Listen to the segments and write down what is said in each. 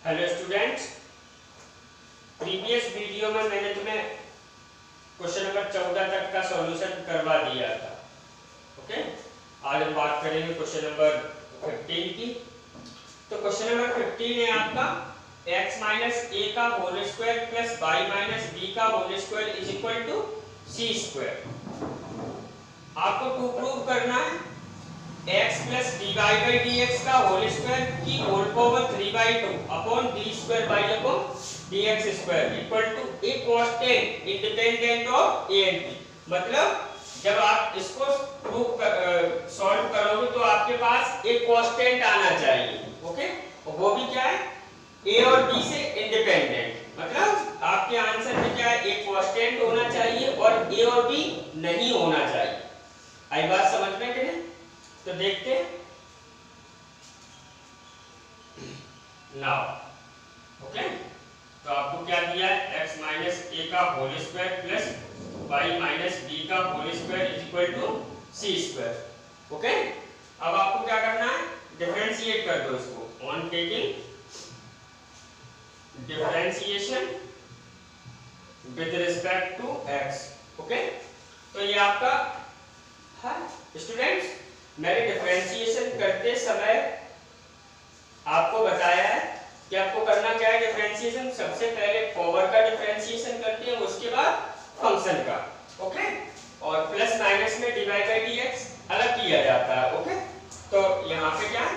Hello students, previous video में मैंने तुम्हें क्वेश्चन नंबर 14 तक का सॉल्यूशन करवा दिया था। ओके, आज हम बात करेंगे क्वेश्चन नंबर 15 की। तो क्वेश्चन नंबर 15 है आपका x माइनस ए का whole square plus y minus B का whole square is equal to C square. आपको टू प्रूव करना है x plus D Y by D X का होल स्क्वायर की whole power 3/2 upon D square by upon D X square equal to a constant independent of A and B. मतलब जब आप इसको prove solve करोगे तो आपके पास एक कांस्टेंट आना चाहिए। ओके, और वो भी क्या है, ए और बी से इंडिपेंडेंट। मतलब आपके आंसर में क्या है, एक कांस्टेंट होना चाहिए और ए और बी नहीं होना चाहिए। आई बात समझ में कि नहीं? तो देखते हैं नाउ। ओके, तो आपको क्या दिया है, x माइनस ए का whole square plus y minus B का whole square is equal to C square. Okay, अब आपको क्या करना है, डिफरेंशिएट कर दो इसको on taking differentiation with respect to x। Okay, तो ये आपका है स्टूडेंट्स। मैंने डिफरेंशिएशन करते समय आपको बताया है कि आपको करना क्या है, डिफरेंशिएशन सबसे पहले पावर का डिफरेंशिएशन करते हैं, उसके बाद फंक्शन का। ओके, और प्लस माइनस में डिवाइड बाई डीएक्स अलग किया जाता है। ओके, तो यहाँ पे क्या है,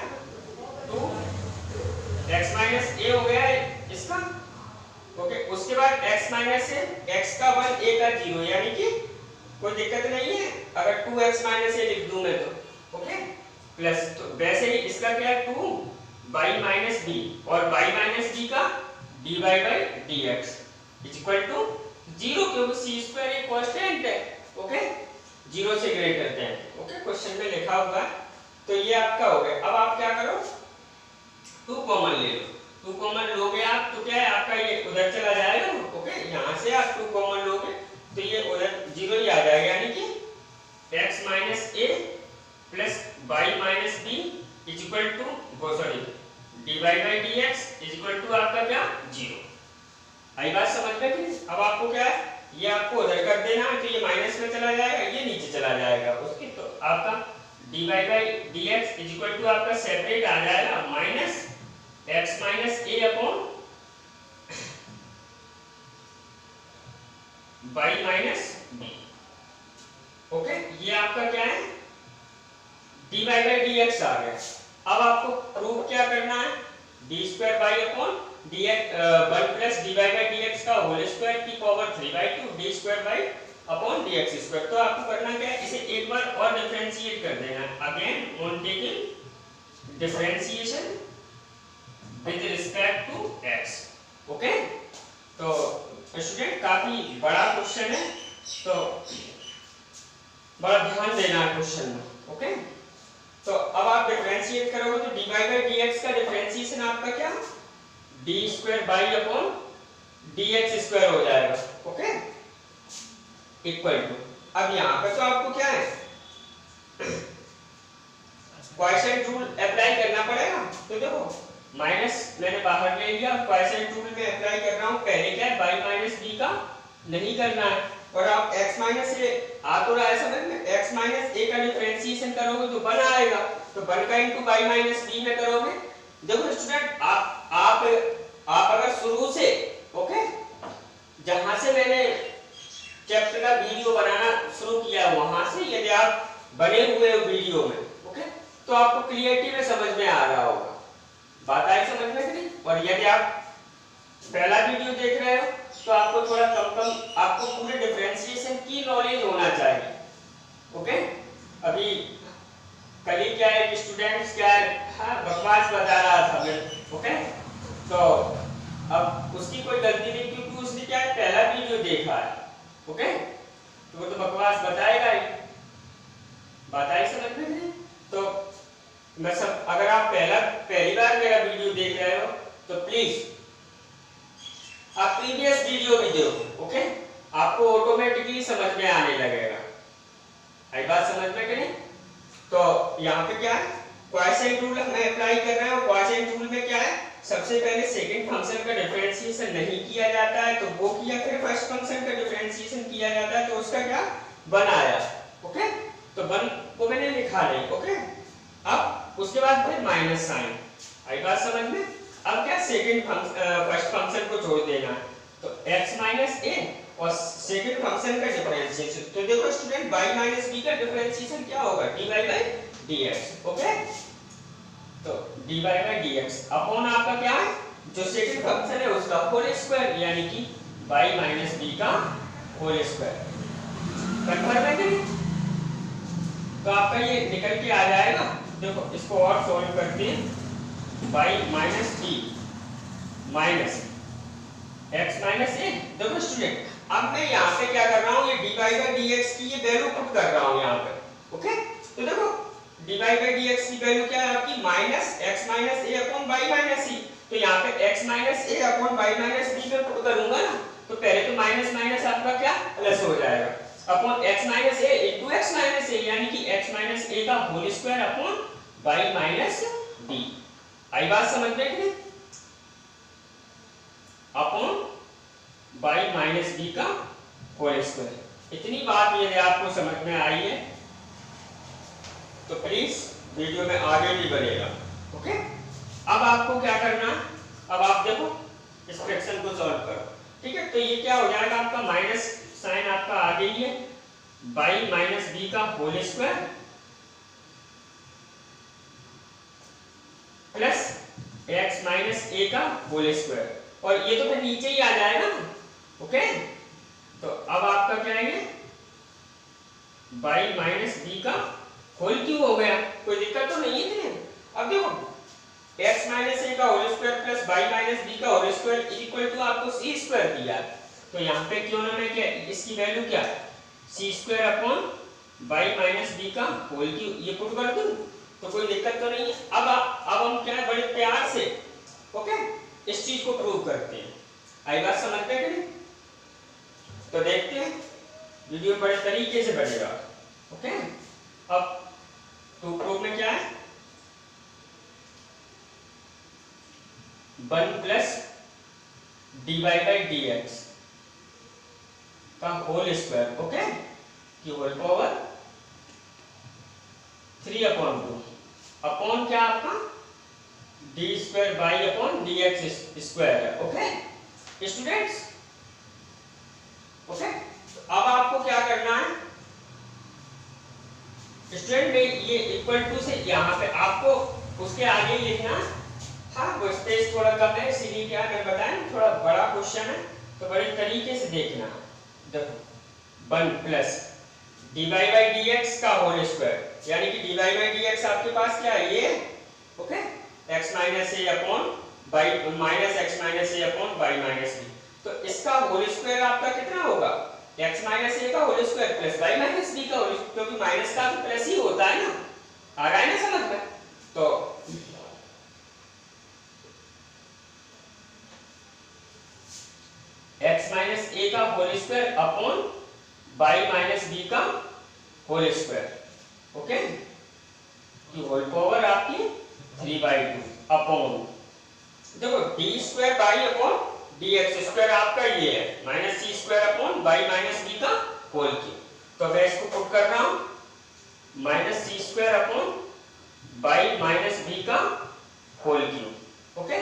2x माइनस ए हो गया है इसका। ओके, उसके बाद x माइनस से x का 1 a का 0, यानी कि कोई दिक्कत नहीं है अगर 2x माइनस ए लिख दूं मैं तो। ओके, प्लस तो वैसे ही इसका क्या है, 2 y माइनस बी और y माइनस बी का dy by dx is equal to 0, क्योंकि c स्क्वायर एक कांस्टेंट है। ओके, 0 से ग्रेटर देन। ओके, क्वेश्चन में लिखा हुआ है। तो ये आपका हो गया। अब आप क्या करो, 2 कॉमन ले लो। 2 कॉमन लोगे आप तो क्या है, आपका ये उधर चला जाएगा। ओके, यहाँ से आप 2 कॉमन लोगे तो ये उधर 0 ही आ जाएगा, यानी कि x minus a plus y minus b is equal to dy by dx is equal to आपका क्या, 0। आई बात समझ में कि? अब आपको क्या है, ये आपको उधर कर देना है, तो ये माइनस में चला जाएगा, ये नीचे चला जाएगा उसके। तो आपका dy by dx is equal to आपका सेपरेट आ जाएगा minus x minus A upon y minus b। Okay, ये आपका क्या है, dy बाई dx आ गया। अब आपको प्रूव क्या करना है, d square by upon dx 1 plus dy by dx का होल स्क्वायर की power 3/2 d square by upon dx square. तो आपको करना क्या है, इसे एक बार और डिफरेंशिएट कर देना है, again on taking differentiation with respect to x। Okay, तो स्टूडेंट काफी बड़ा क्वेश्चन है, तो बड़ा ध्यान देना है क्वेश्चन में। ओके, तो अब आप डिफरेंशिएट करोगे तो dy बाई dx का डिफरेंशिएशन आपका क्या, d square by upon dx square हो जाएगा। ओके, इक्वल टू, अब यहाँ पे तो आपको क्या है, क्वॉशेंट रूल अप्लाई करना पड़ेगा। तो देखो माइनस मैंने बाहर ले लिया, क्वॉशेंट रूल में अप्लाई कर रहा हूँ। पहले क्या है, y माइनस बी का नहीं करना है, और आप x माइनस ए आ तो रहा है समझ में, x माइनस ए का डिफरेंशिएशन करोगे तो 1 आएगा, तो 1 का इनटू y माइनस बी में करोगे। देखो स्टूडेंट, आप अगर शुरू से, ओके, जहां से मैंने चैप्टर का वीडियो बनाना शुरू किया वहां से यदि आप बने हुए वीडियो में, ओके, तो आपको क्लियरिटी में समझ में आ रहा होगा। बात आई समझ में कि नहीं? और यदि आप पहला वीडियो देख रहे हो तो आपको थोड़ा कम आपको पूरे डिफरेंशिएशन की नॉलेज होना चाहिए। ओके, अभी कल ही क्या है, स्टूडेंट्स क्या है, हाँ, बकवास बता रहा था मैं। ओके, तो अब उसकी कोई गलती नहीं, क्योंकि उसने क्या है, पहला वीडियो देखा है। ओके, तो वो तो बकवास बताएगा ही। बात आई समझ में नहीं? तो मैं सब, अगर आप पहली बार मेरा वीडियो देख रहे हो तो प्लीज आप प्रीवियस वीडियो भी देखो। ओके, आपको ऑटोमेटिकली समझ में आने लगेगा। आई बात समझ में कि नहीं? तो यहाँ पे क्या है, क्वॉशेंट रूल मैं अप्लाई कर रहा हूँ। क्वॉशेंट रूल में क्या है, सबसे पहले सेकंड फंक्शन का डिफरेंशिएशन नहीं किया जाता है, तो वो किया, फिर फर्स्ट फंक्शन का डिफरेंशिएशन किया जाता है, तो उसका क्या वन आया। ओके, तो वन को मैंने लिखा नहीं। ओके, अब उसके बाद फिर माइनस साइन आई, बात समझ में। अब क्या सेकंड फर्स्ट फंक्शन को जोड़ देना, तो x माइनस ए और सेकंड फंक्शन का डिफरेंशिएशन। तो देखो स्टूडेंट, y माइनस b का डिफरेंशिएशन क्या होगा, dy बाय dx। ओके, तो dy बाय dx अपॉन आपका क्या है, जो सेकंड फंक्शन है उसका होल स्क्वायर, यानी कि y माइनस b का होल स्क्वायर। कन्फर्म है कि नहीं? तो आपका ये निकल के आ जाएगा। देखो इसको और सॉल्व करते हैं, y minus b minus x minus a। देखो स्टूडेंट, अब मैं यहाँ पे क्या कर रहा हूँ, ये dy बाय dx की ये वैल्यू पुट कर रहा हूँ यहाँ पे। ओके, तो देखो dy बाय dx की वैल्यू क्या है आपकी, minus x minus a upon y minus c। तो यहाँ पे x minus a upon y minus b पे पुट करूंगा ना, तो पहले तो माइनस माइनस आपका क्या प्लस हो जाएगा, upon x minus a into x minus a, यानी कि x माइनस a का whole square upon y minus b। आई बात समझ में कि नहीं, अपॉन y माइनस b का होल स्क्वायर। इतनी बात यदि आपको समझ में आई है तो प्लीज वीडियो में आगे भी बढ़ेगा। ओके, अब आपको क्या करना, अब आप देखो इस फ्रैक्शन को सॉल्व करो। ठीक है, तो ये क्या हो जाएगा आपका, माइनस साइन आपका आगे ही है, y माइनस b का whole square plus x minus a का होल स्क्वायर, और ये तो फिर नीचे ही आ जाएगा ना। ओके, तो अब आपका क्या है, y माइनस b का होल क्यूब हो गया, कोई दिक्कत तो नहीं है इसमें। अब देखो x माइनस a का whole square plus y minus b का होल स्क्वायर इक्वल टू आपको c स्क्वायर दिया, तो यहाँ पे क्यों ना मैं क्या इसकी वैल्यू क्या c square upon y minus b का होल क्यूब ये पुट कर दूं, तो कोई दिक्कत तो नहीं है। अब हम क्या बड़े प्यार से ओके इस चीज को प्रूव करते हैं। आई बात समझते हैं कि नहीं? तो देखते हैं, वीडियो बड़े तरीके से बढ़ेगा। ओके, अब टू प्रूफ में क्या है, 1 प्लस dy बाई dx का होल स्क्वायर, ओके, की होल पावर 3/2 अपॉन क्या आपका d square by upon dx square है। ओके स्टूडेंट्स, ओके, अब आपको क्या करना है स्टूडेंट में ये इक्वल टू से यहाँ पे आपको उसके आगे लिखना। हाँ, वो स्पेस थोड़ा कम है इसीलिए क्या मैं बताएं, थोड़ा बड़ा क्वेश्चन है तो बड़े तरीके से देखना। देखो 1 प्लस dy बाई dx का होल स्क्वायर, यानी कि dy बाई dx आपके पास क्या है ये, okay, x minus a upon y minus x minus a upon y minus b, तो इसका होल स्क्वायर आपका कितना होगा, x माइनस a का whole square plus y minus b का होल, क्योंकि माइनस का तो प्लस ही होता है ना, आ रहा है ना समझ में। तो x माइनस a का whole square upon y minus b का होल स्क्वायर, ओके, की होल पावर आपकी 3/2 अपॉन, देखो d square by upon dx square आपका ये है minus c square upon y minus b का होल क्यूब। तो मैं इसको पुट कर रहा हूं minus c square upon y minus b का होल क्यूब। ओके,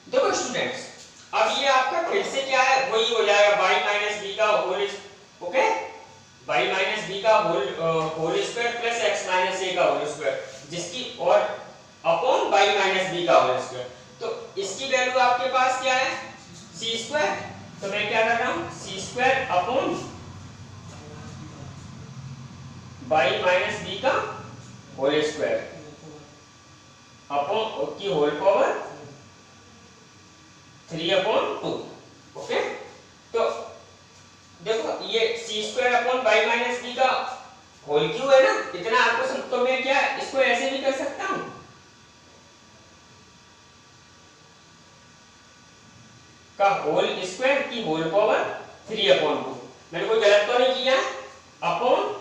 देखो स्टूडेंट्स, अब ये आपका फिर से क्या है, वही हो जाएगा y माइनस b का whole, okay, y minus b का whole square plus x minus a का होल स्क्वायर, जिसकी और अपॉन y माइनस b का होल स्क्वायर। तो इसकी वैल्यू आपके पास क्या है c स्क्वायर, तो मैं क्या कर रहा हूं c square upon y minus b का होल स्क्वायर अपॉन की होल पावर 3/2। ओके, तो देखो ये c square upon y minus b का होल क्यूब है ना, इतना आपको, तो मैं क्या इसको ऐसे भी कर सकता हूं, का होल स्क्वायर की होल पावर 3/2, मैंने कोई गलत तो नहीं किया, अपॉन,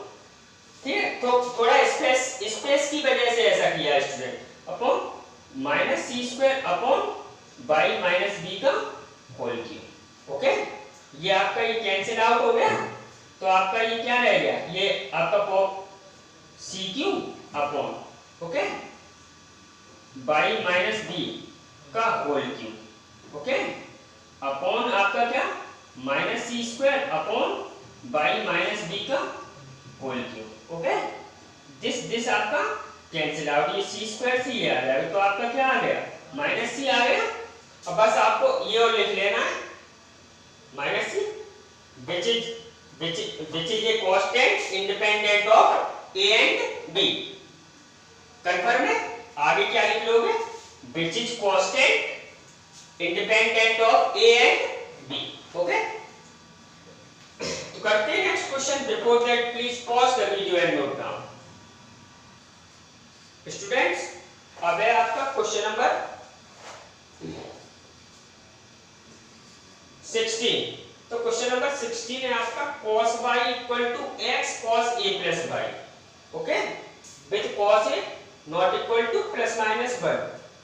ठीक है, तो थोड़ा स्पेस की वजह से ऐसा किया student, upon minus c square upon by minus B का होल क्यूब। ओके, ये आपका ये कैंसिल आउट हो गया, तो आपका ये क्या रह गया, ये आपका C cube upon, okay, by minus B का होल क्यूब, ओके, अपॉन आपका क्या minus C square upon by minus B का होल क्यूब। ओके, दिस आपका कैंसिल आउट, ये सी स्क्वायर से ये आ जाएगा, तो आपका क्या आ गया माइनस सी आ गया। अब बस आपको ये और लिख लेना है minus c, which is a constant independent of a and b। Confirm है? आगे क्या लिख लोगे, which is constant independent of a and b। Okay, तो करते हैं next question. Before that please pause the video and note down. Students, अब है आपका क्वेश्चन नंबर 16। तो क्वेश्चन नंबर 16 है आपका cos y equal to x cos a plus y, okay, with cos a not equal to plus minus 1।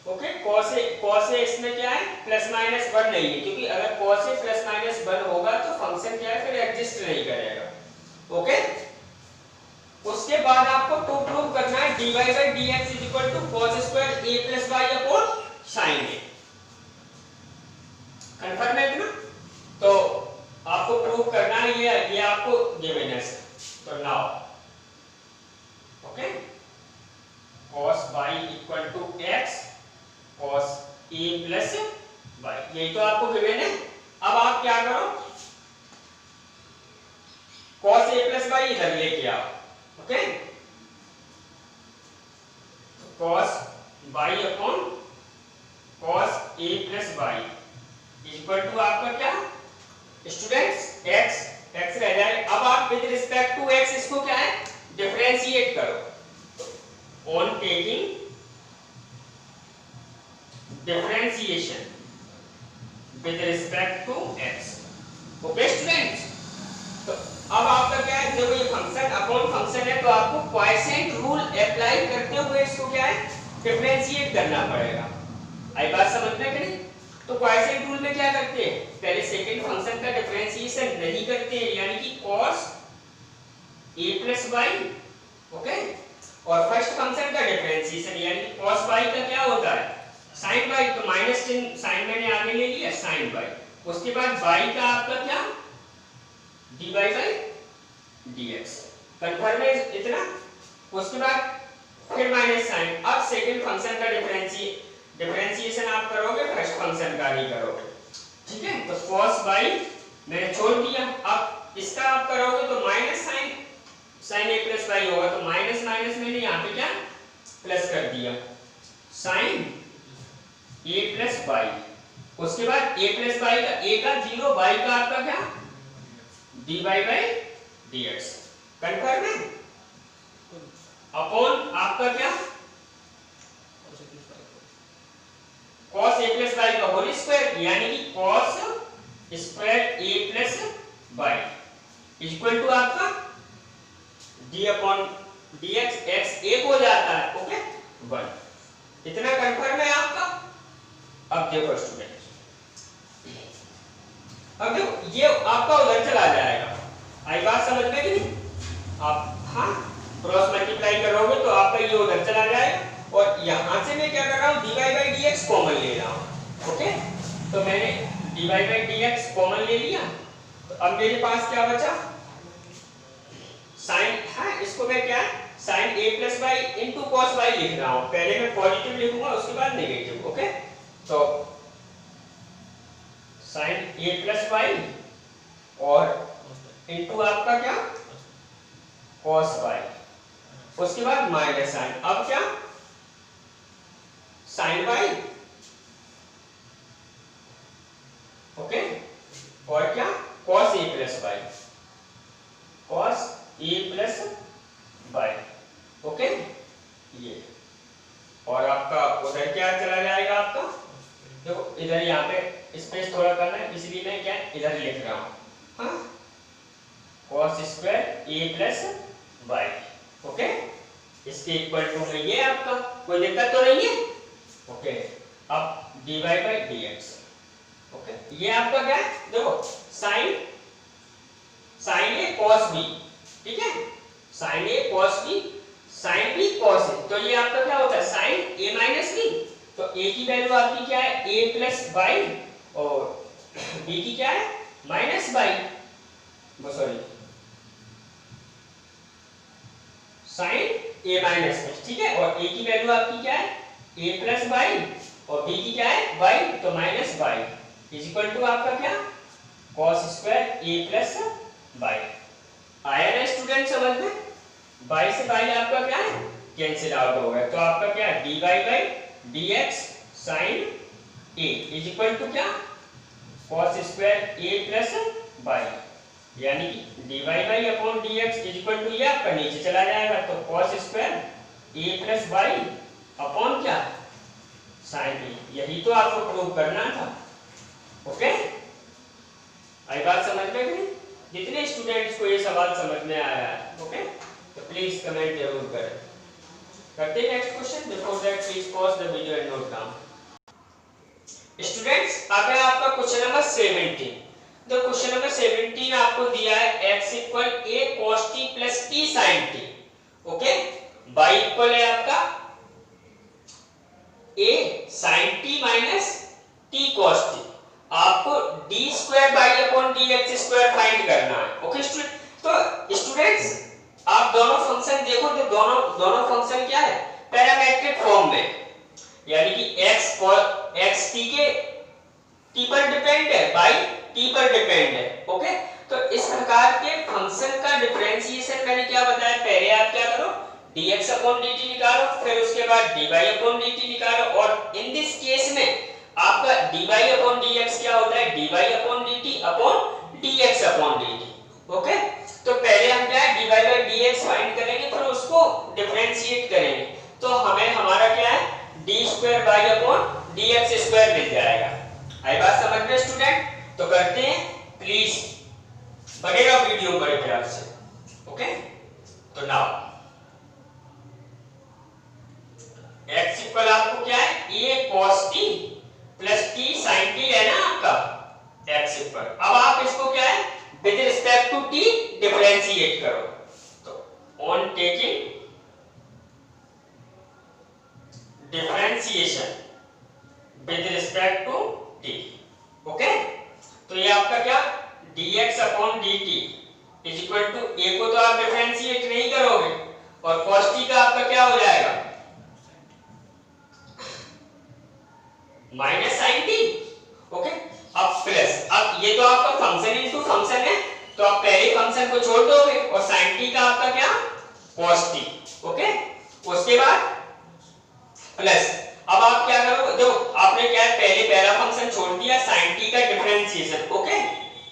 Okay, cos a इसमें क्या है plus minus 1 नहीं है, क्योंकि अगर cos a प्लस माइनस 1 होगा तो फंक्शन क्या है फिर एग्जिस्ट नहीं करेगा। ओके, उसके बाद आपको टू प्रूव करना है dy by dx is equal to cos square a plus y upon sin a। Confirm है इतना? तो आपको प्रूव करना है, ये आपको गिवन है। तो now okay, cos y equal to x cos a plus y, यही तो आपको गिवन है। अब आप क्या करो, cos a प्लस y इधर लेके आओ। Okay, cos y upon cos a plus y equal to आपका क्या स्टूडेंट्स x रह जाए। अब आप विद रिस्पेक्ट टू x इसको क्या है डिफरेंशिएट करो on taking differentiation with respect to x। Okay students, तो अब आपका क्या है, देखो ये फंक्शन अपॉन फंक्शन है, तो आपको क्वॉशेंट रूल अप्लाई करते हुए इसको क्या है डिफरेंशिएट करना पड़ेगा। आई बात समझ में कि नहीं? तो क्वॉशेंट रूल में क्या करते हैं, पहले सेकंड फंक्शन का डिफरेंशिएशन नहीं करते हैं, यानी कि cos a plus y, okay, और फर्स्ट फंक्शन का डिफरेंशिएशन यानी कि cos y का क्या होता है sin y, तो माइनस चिन्ह साइन मैंने आगे ले लिया sin y। उसके बाद y का आपका क्या dy by dx। कंफर्म है इतना? उसके बाद फिर माइनस साइन। अब सेकंड फंक्शन का डिफरेंशिएशन आप करोगे, फर्स्ट फंक्शन का नहीं करोगे, ठीक है? तो cos y मैंने छोड़ दिया, अब इसका आप करोगे तो minus sin a plus y होगा, तो माइनस माइनस मैंने यहाँ पे क्या प्लस कर दिया sin a प्लस y। उसके बाद a प्लस y का a का 0, y का आपका क्या dy by dx। कंफर्म है? अपॉन आपका क्या cos a प्लस y का होल स्क्वायर, यानी कि cos square a plus y equal to आपका d अपॉन dx, x एक हो जाता है, ओके 1। इतना कंफर्म है आपका? अब देखो स्टूडेंट, अब देखो ये आपका उधर चला जाएगा। आई बात समझ में कि नहीं? आप हाँ क्रॉस मल्टीप्लाई करोगे तो आपका ये उधर चला जाएगा, और यहां से मैं क्या कर रहा हूं dy by dx कॉमन ले रहा हूं। ओके, तो मैंने dy by dx कॉमन ले लिया, तो अब मेरे पास क्या बचा sin, हाँ इसको मैं क्या sin a plus y into cos y लिख रहा हूं। पहले मैं पॉजिटिव लिखूंगा उसके बाद नेगेटिव। ओके, तो sin a प्लस y और इंटू आपका क्या cos y, उसके बाद माइनस साइन। अब क्या sin y, ओके, और क्या cos a plus y, cos a plus y, okay, ये, और आपका उधर क्या चला जाएगा आपका, देखो इधर यहाँ पे स्पेस थोड़ा करना है इसलिए मैं क्या इधर लिख रहा हूँ, हाँ cos square a plus y, okay, इसके इक्वल टू में ये आपका कोई दिक्कत तो नहीं है। ओके, अब dy बाई dx। ओके, ये आपका क्या है, देखो साइन ए cos b, ठीक है, sine a cos b, sine b cos a, तो ये आपका क्या होता है साइन a माइनस b। तो a की वैल्यू आपकी क्या है a प्लस बाई और b की क्या है minus by, sorry sine a minus b, ठीक है, और a की वैल्यू आपकी क्या है a प्लस बाई और b की क्या है बाई, तो minus by is equal to आपका क्या cos square a plus by. आया ना स्टूडेंट समझ में, बाई से बाई आपका क्या है कैंसिल आउट हो गया, तो आपका क्या है dy by dx sin a is equal to क्या cos square a plus by, यानी कि dy by upon dx is equal to ये आपका नीचे चला जाएगा, तो cos square a plus by upon क्या sin a, यही तो आपको प्रूव करना था। ओके, आई बात समझ में गई? जितने स्टूडेंट्स को ये सवाल समझ में आया है, ओके, तो प्लीज कमेंट जरूर करें। करते हैं next question, before that please pause the video and note down. Students अब है आपका क्वेश्चन नंबर 17। तो क्वेश्चन नंबर 17 आपको दिया है x equal a cos t plus t sin t, okay, y equal है आपका a sin t minus t cos t, आपको d square by upon dx square find करना है। ओके स्टूडेंट, तो स्टूडेंट्स आप दोनों फंक्शन देखो तो दोनों फंक्शन क्या है पैरामेट्रिक फॉर्म में, यानी कि x t के t पर डिपेंड है, y t पर डिपेंड है। ओके, तो इस प्रकार के फंक्शन का डिफरेंशिएशन मैंने क्या बताया, पहले आप क्या करो dx अपॉन dt निकालो, फिर उसके बाद dy अपॉन dt निकालो, और इन दिस केस में आपका dy अपॉन dx क्या होता है dy upon dt upon dx upon dt। Okay, तो पहले हम क्या है dy बाई dx फाइंड करेंगे, फिर उसको डिफरेंशिएट करेंगे, तो हमें हमारा क्या है d square by upon dx square मिल जाएगा। आई बात समझ में स्टूडेंट? तो करते हैं, प्लीज बनेगा वीडियो बड़े प्यार से। ओके, तो नाउ x इक्वल आपको क्या है a cos t plus t sin t है ना आपका x इक्वल, अब आप इसको क्या है with respect to t differentiate करो, तो on taking differentiation with respect to t, okay, तो ये आपका क्या dx upon dt is equal to a को तो आप डिफरेंशिएट नहीं करोगे, और cos t का आपका क्या हो जाएगा माइनस sin t। ओके, अब प्लस, अब ये तो आपका फंक्शन इनटू फंक्शन है, तो आप पहले फंक्शन को छोड़ दोगे, और sin t का आपका क्या cos t। ओके, उसके बाद प्लस, अब आप क्या करोगे, देखो आपने क्या है पहले पहला फंक्शन छोड़ दिया sin t का डिफरेंशिएशन। ओके,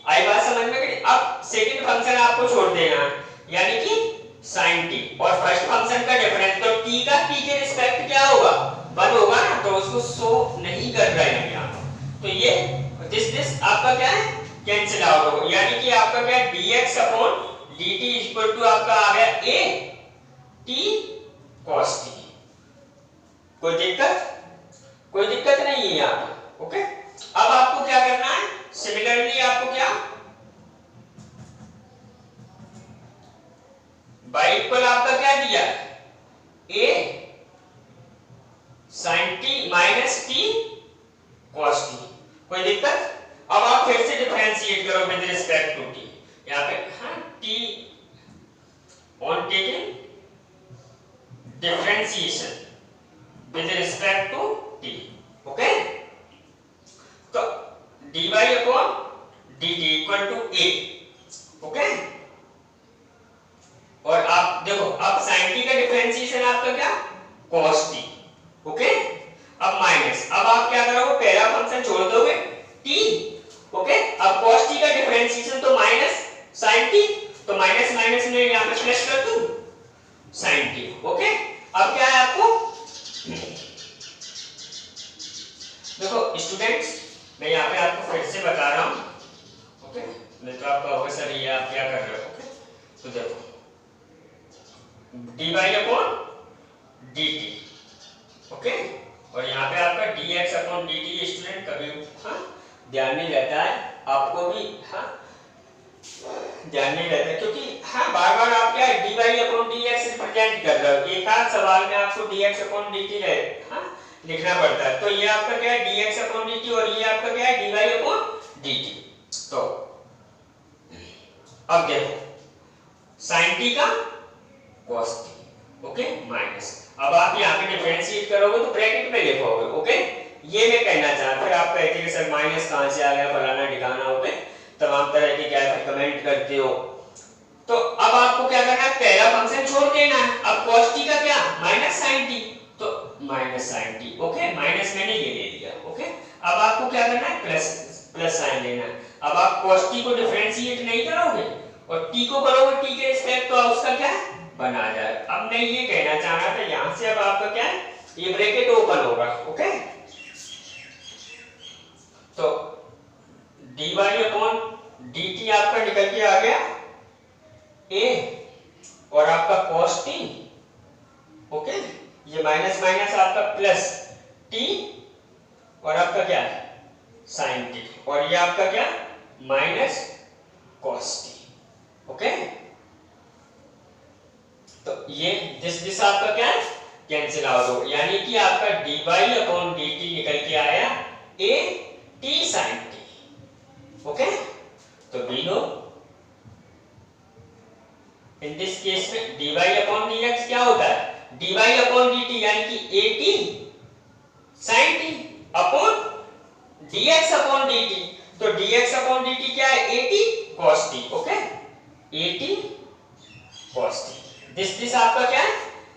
आई बात समझ में गई? अब सेकंड फंक्शन आपको छोड़ देना है, यानी कि sin t, और फर्स्ट फंक्शन का डिफरेंस, तो t का t के रिस्पेक्ट क्या होगा 1 होगा ना, तो उसको शो नहीं कर रहे हैं यहाँ, तो ये दिस आपका क्या है कैंसिल आउट होगा, यानी कि आपका क्या है dx upon dt equal to आपका आ गया a t cos t। कोई दिक्कत नहीं है यहाँ पे। ओके, अब आपको क्या करना है, सिमिलरली आपको क्या y इक्वल आपका क्या दिया a sin t minus t cos t, कोई दिक्कत? अब आप फिर से डिफरेंशिएट करो विद रिस्पेक्ट टू t, यहाँ पे हाँ t on taking differentiation with respect to t। Okay, तो dy upon dt equal to a। Okay, और आप देखो अब sin t का डिफरेंशिएशन आपका क्या cos t। ओके, अब माइनस, अब आप क्या करोगे पहला फंक्शन छोड़ दोगे t। ओके, अब cos t का डिफरेंशिएशन तो माइनस sin t, तो माइनस माइनस में यहां पे प्लस कर दूं sin t। ओके, अब क्या है आपको देखो स्टूडेंट्स, मैं यहां पे आपको फिर से बता रहा हूं। ओके, नहीं तो आपका होगा सर ये आप क्या कर रहे हो। ओके, तो देखो dy अपॉन dt। ओके, और यहाँ पे आपका dx अपॉन dt स्टूडेंट कभी ध्यान नहीं रहता है, आपको भी ध्यान नहीं रहता है, क्योंकि बार बार आप क्या है dy अपॉन dx रिप्रेजेंट कर रहे हो, एक आध सवाल में आपको dx अपॉन dt लिखना पड़ता है। तो ये आपका क्या है dx अपॉन dt और ये आपका क्या है dy अपॉन dt। तो अब देखो sin t का cos t, ओके, माइनस, अब आप यहाँ पे डिफरेंशिएट करोगे तो ब्रैकेट में लिखोगे, ओके। ये मैं कहना चाहता, फिर आप कहते हैं सर माइनस कहाँ से आ गया, फलाना ठिकाना, ओके, तमाम तरह के क्या है कमेंट करते हो। तो अब आपको क्या करना है, पहला फंक्शन छोड़ देना है। अब cos t का क्या माइनस sin t, तो minus sin t, okay, minus मैंने ये ले लिया, ओके। अब आपको क्या करना है प्लस साइन लेना है। अब आप cos t को डिफरेंशिएट नहीं करोगे और t को करोगे t के रिस्पेक्ट, तो उसका क्या है बना जाए। अब मैं ये कहना चाह रहा था यहां से अब आपका क्या है ये ब्रैकेट ओपन होगा, ओके। तो dy अपॉन dt आपका निकल के आ गया a और आपका cos t, ओके, ये माइनस माइनस आपका प्लस t और आपका क्या है sin t, और ये आपका क्या माइनस cos t, ओके। तो ये दिस आपका क्या है कैंसिल आउट हो, यानी कि आपका dy अपॉन dt निकल के आया a t sin t, okay. तो बी लो इन दिस केस में dy अपॉन dx क्या होता है dy अपॉन dt, यानी कि a t sin t upon dx upon dt। तो dx अपॉन dt क्या है a t cos t, okay, a t cos t। This आपका क्या है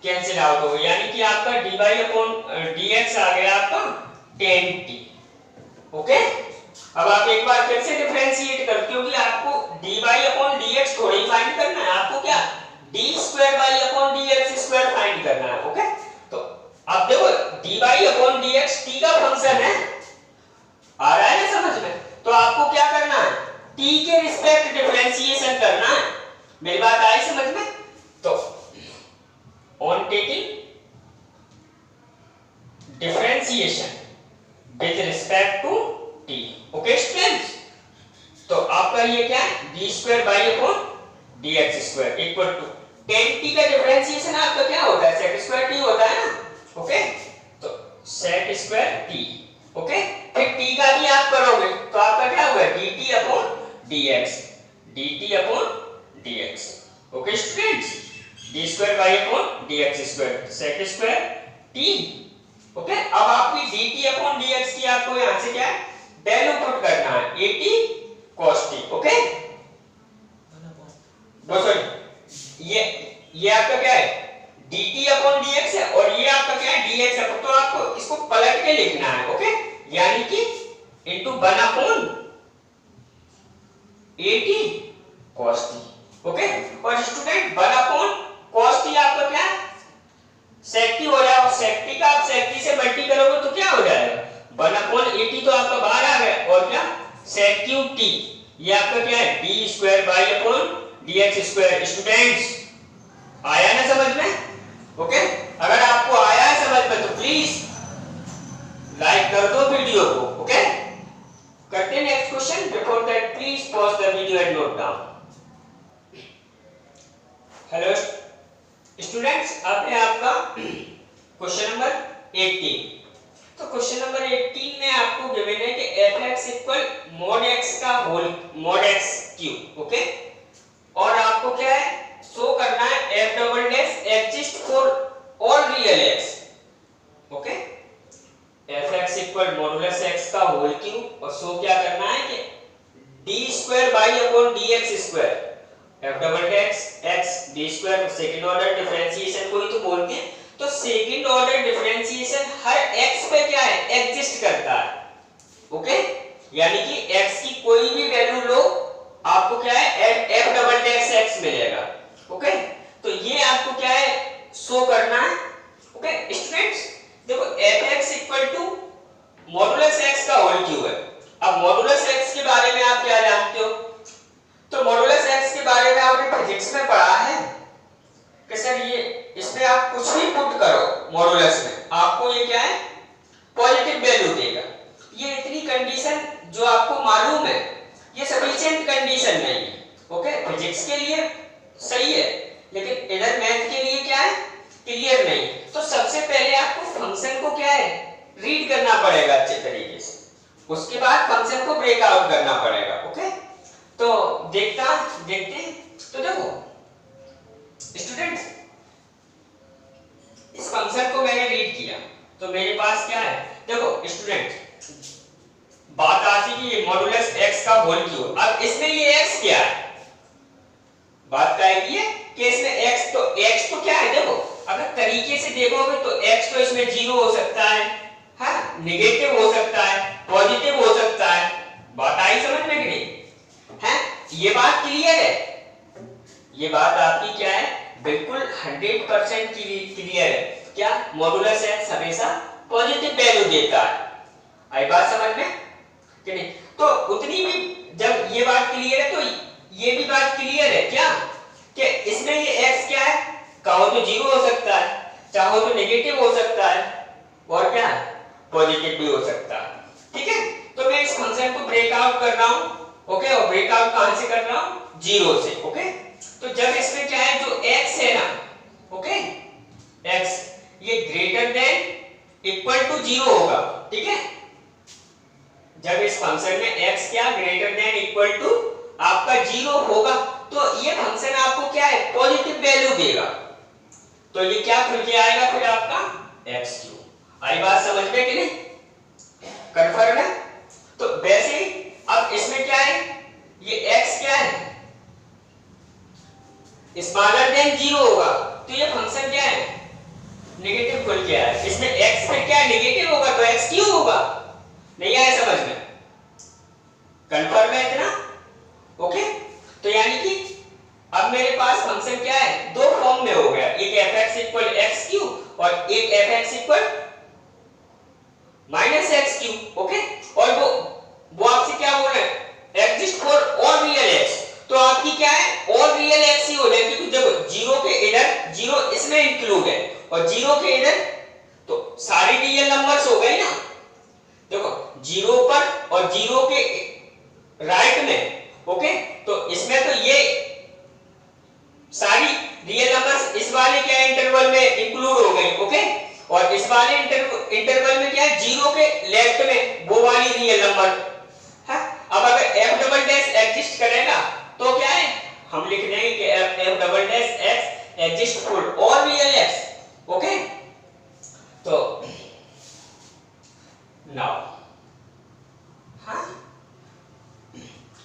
कैंसिल आउट हो गया, यानी कि आपका dy अपॉन dx आ गया आपका tan t, ओके। अब आप एक बार फिर से डिफरेंशिएट कर, क्योंकि आपको dy अपॉन dx थोड़ा ही फाइंड करना है, आपको क्या d square y upon dx square find करना है, ओके। तो अब देखो dy अपॉन dx t का फंक्शन है, आ रहा है ना समझ में। तो आपको क्या करना है t के रिस्पेक्ट डिफरेंशिएशन करना है, मेरी बात आई समझ में। तो on taking differentiation with respect to t, okay students। तो आपका ये क्या है d square by upon dx square equal to tan t का डिफरेंशिएशन आपका क्या होता है sec स्क्वायर t होता है ना, ओके। तो sec स्क्वायर t, ओके, फिर t का भी आप करोगे तो आपका क्या होगा dt upon dx, okay students. d square by upon dx square sec square t, okay. अब आपकी dt अपॉन dx की आपको यहां से क्या है वैल्यू पुट करना है at cos t, okay. Sorry ये आपका क्या है dt अपॉन dx है और ये आपका क्या है dx है, तो आपको इसको पलट के लिखना है, ओके, यानी कि into 1 upon at cos t, okay. और स्टूडेंट 1 अपॉन cos t आपका क्या है sec t हो जाएगा, और sec t का आप sec t से मल्टी करोगे तो क्या हो जाएगा 1 अपॉन at, तो आपका बाहर आ गया, और क्या sec cube t, ये आपका क्या है d square by upon dx square. Students आया ना समझ में, ओके। अगर आपको आया है समझ में तो प्लीज लाइक कर दो वीडियो को, ओके। करते हैं next question, before that please pause the video and note down. Hello students, अब है आपका क्वेश्चन नंबर 18। तो क्वेश्चन नंबर 18 में आपको गिवन है कि fx इक्वल mod x का whole mod x cube, okay. और आपको क्या है शो करना है f double dash exist for all real x, okay. fx इक्वल मॉडुलस x का होल क्यूब, और शो क्या करना है कि d square by upon dx square f double dash x d square second order differentiation को ही तो बोलते हैं। तो सेकंड ऑर्डर डिफरेंशिएशन हर x पे क्या है एग्जिस्ट करता है, ओके। यानी कि x की कोई भी वैल्यू लो आपको क्या है f डबल डैश x मिलेगा, ओके। तो ये आपको क्या है शो करना है, ओके स्टूडेंट्स। देखो fx equal to modulus x का होल क्यूब है। अब मॉडुलस x के बारे में आप क्या जानते हो, तो मॉडुलस x के बारे में आपने फिजिक्स में पढ़ा है कि सर ये इसमें आप कुछ भी पुट करो मॉडुलस में, आपको ये क्या है पॉजिटिव वैल्यू देगा। ये इतनी कंडीशन जो आपको मालूम है ये सफिशिएंट कंडीशन नहीं है। ओके, फिजिक्स के लिए सही है लेकिन इधर मैथ के लिए क्या है, क्लियर नहीं। तो सबसे पहले आपको फंक्शन को क्या है, रीड करना पड़ेगा अच्छे तरीके से, उसके बाद फंक्शन को ब्रेक आउट करना पड़ेगा। ओके, तो देखते हैं। तो देखो स्टूडेंट्स, इस फंक्शन को मैंने रीड किया तो मेरे पास क्या है, देखो स्टूडेंट, बात आती है कि मॉडुलस x का होल क्यूब। अब इसमें ये x क्या है, बात क्या है कि इसमें x तो क्या है, देखो अगर तरीके से देखोगे तो x तो इसमें 0 हो सकता है, हाँ, नेगेटिव हो सकता है, पॉजिटिव हो सकता है। बात आई समझ में कि नहीं है? ये बात क्लियर है, ये बात आपकी क्या है, बिल्कुल 100% क्लियर है। क्या मॉडुलस x हमेशा पॉजिटिव वैल्यू देता है। आई बात समझ में कि नहीं? तो उतनी भी जब ये बात क्लियर है तो ये भी बात क्लियर है क्या कि इसमें ये x क्या है, चाहो तो 0 हो सकता है, चाहो तो नेगेटिव हो सकता है, और क्या पॉजिटिव भी हो सकता है। ठीक है, तो मैं इस फंक्शन को ब्रेक आउट कर रहा हूं। ओके, और ब्रेक आउट कहां से कर रहा हूं, 0 से। ओके, तो जब इसमें क्या है, जो x है ना, ओके, x ये ग्रेटर देन इक्वल टू 0 होगा। ठीक है, जब इस फंक्शन में x क्या ग्रेटर देन इक्वल टू आपका 0 होगा तो ये फंक्शन आपको क्या है, पॉजिटिव वैल्यू देगा। तो ये क्या खुल के आएगा फिर आपका x क्यूब। आई बात समझ में कि नहीं, कंफर्म है? तो वैसे ही अब इसमें क्या है, ये x क्या है, स्मॉलर देन 0 होगा तो ये फंक्शन क्या है, नेगेटिव खुल के आएगा। इसमें x पे क्या नेगेटिव होगा तो x क्यूब होगा। नहीं आया समझ में, कंफर्म है इतना? ओके, तो यानी कि अब मेरे पास फंक्शन क्या है, दो फॉर्म में हो गया, एक fx इक्वल x क्यूब और एक fx equal minus x cube. Okay, और वो आपसे क्या बोल रहे हैं, exist for all real x। तो आपकी क्या है, ऑल रियल x ही हो जाएगी, क्योंकि जब 0 के इधर 0 इसमें इंक्लूड है और 0 के इधर तो सारी रियल नंबर्स हो गए ना। देखो 0 पर और 0 के राइट में, ओके, तो इसमें तो ये सारी रियल नंबर्स इस वाले क्या इंटरवल में इंक्लूड हो गई। ओके, और इस वाले इंटरवल में क्या है, 0 के लेफ्ट में वो वाली रियल नंबर है। अब अगर f डबल डैश एग्जिस्ट करेगा तो क्या है, हम लिख देंगे कि f double dash x exist for all real x। Okay, तो नाउ हाँ,